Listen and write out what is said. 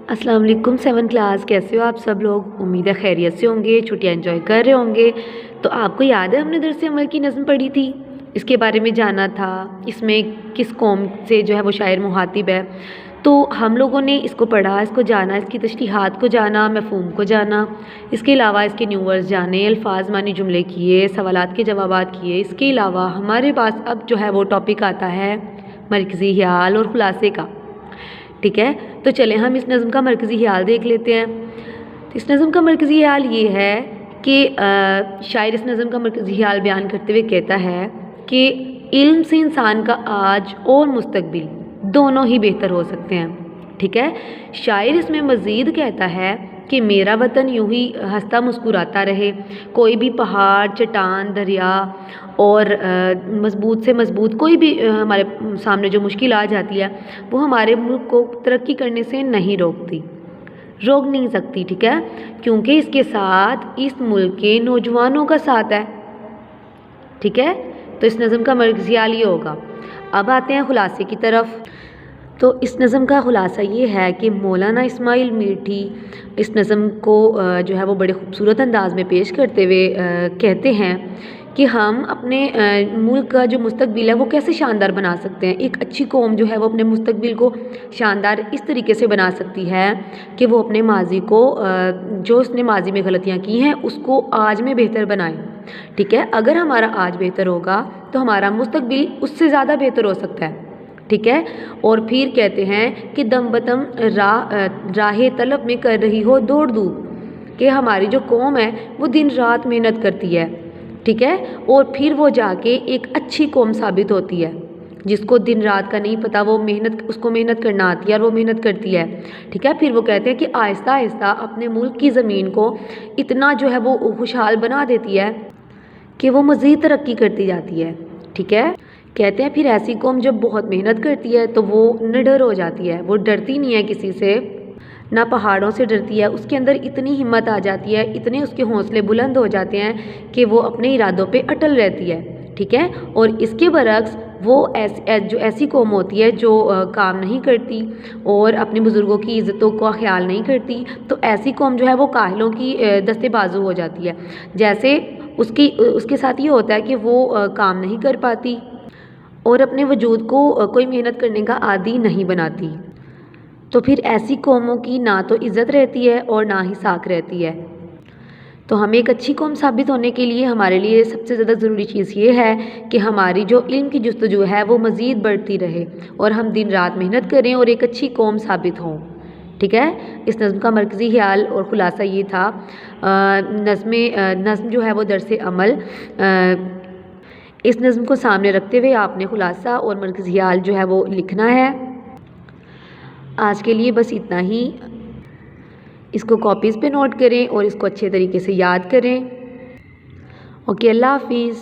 अस्सलाम वालेकुम 7th class, कैसे हो आप सब लोग। उम्मीद है खैरियत से होंगे, छुट्टियां एंजॉय कर रहे होंगे। तो आपको याद है हमने दरस अमल की नज़म पढ़ी थी, इसके बारे में जाना था, इसमें किस कौम से जो है वो शायर मुहातिब है। तो हम लोगों ने इसको पढ़ा, इसको जाना, इसकी तशरीहात को जाना, मफ़हूम को जाना, इसके अलावा इसके न्यू वर्ड्स जाने, अल्फाज मानी जुमले किए, सवालात के जवाबात किए। इसके अलावा हमारे पास अब जो है वो टॉपिक आता है मरकज़ी ख्याल और ख़ुलासे का। ठीक है, तो चलें हम इस नज़म का मरकज़ी ख्याल देख लेते हैं। तो इस नज़म का मरकज़ी ख्याल ये है कि शायर इस नज़म का मरकज़ी ख्याल बयान करते हुए कहता है कि इल्म से इंसान का आज और मुस्तकबिल दोनों ही बेहतर हो सकते हैं। ठीक है, शायर इसमें मज़ीद कहता है कि मेरा वतन यूं ही हंसता मुस्कुराता रहे, कोई भी पहाड़, चट्टान, दरिया और मज़बूत से मज़बूत कोई भी हमारे सामने जो मुश्किल आ जाती है वो हमारे मुल्क को तरक्की करने से नहीं रोक नहीं सकती। ठीक है, क्योंकि इसके साथ इस मुल्क के नौजवानों का साथ है। ठीक है, तो इस नज़म का मरकज़ी ख्याल ये होगा। अब आते हैं खुलासे की तरफ। तो इस नज़म का ख़ुलासा ये है कि मौलाना इस्माइल मीठी इस नज़म को जो है वो बड़े ख़ूबसूरत अंदाज में पेश करते हुए कहते हैं कि हम अपने मुल्क का जो मुस्तकबिल है वो कैसे शानदार बना सकते हैं। एक अच्छी कौम जो है वो अपने मुस्तकबिल को शानदार इस तरीके से बना सकती है कि वो अपने माजी को जो उसने माजी में गलतियाँ की हैं उसको आज में बेहतर बनाए। ठीक है, अगर हमारा आज बेहतर होगा तो हमारा मुस्तकबिल उससे ज़्यादा बेहतर हो सकता है। ठीक है, और फिर कहते हैं कि दम बदम राह तलब में कर रही हो दौड़ धूप, कि हमारी जो कौम है वो दिन रात मेहनत करती है। ठीक है, और फिर वो जाके एक अच्छी कौम साबित होती है। जिसको दिन रात का नहीं पता वो उसको मेहनत करना आती है और वो मेहनत करती है। ठीक है, फिर वो कहते हैं कि आहिस्ता आहिस्ता अपने मुल्क की ज़मीन को इतना जो है वो खुशहाल बना देती है कि वो मज़ीद तरक्की करती जाती है। ठीक है, कहते हैं फिर ऐसी कौम जब बहुत मेहनत करती है तो वो निडर हो जाती है, वो डरती नहीं है किसी से, ना पहाड़ों से डरती है। उसके अंदर इतनी हिम्मत आ जाती है, इतने उसके हौसले बुलंद हो जाते हैं कि वो अपने इरादों पे अटल रहती है। ठीक है, और इसके बरक्स वो ऐसी कौम होती है जो काम नहीं करती और अपने बुज़ुर्गों की इज़्ज़तों का ख्याल नहीं करती, तो ऐसी कौम जो है वो काहिलों की दस्ते बाजू हो जाती है। जैसे उसके साथ ये होता है कि वो काम नहीं कर पाती और अपने वजूद को कोई मेहनत करने का आदी नहीं बनाती। तो फिर ऐसी कौमों की ना तो इज़्ज़त रहती है और ना ही साख रहती है। तो हमें एक अच्छी कौम साबित होने के लिए हमारे लिए सबसे ज़्यादा ज़रूरी चीज़ ये है कि हमारी जो इल्म की जुस्तजू है वो मज़ीद बढ़ती रहे और हम दिन रात मेहनत करें और एक अच्छी कौम साबित हों। ठीक है, इस नज़म का मरकज़ी ख्याल और ख़ुलासा ये था। नज़म जो है वो दरसे अमल, इस नज़म को सामने रखते हुए आपने ख़ुलासा और मरकज़ी ख्याल जो है वो लिखना है। आज के लिए बस इतना ही। इसको कॉपीज़ पे नोट करें और इसको अच्छे तरीके से याद करें। ओके, अल्लाह हाफ़िज़।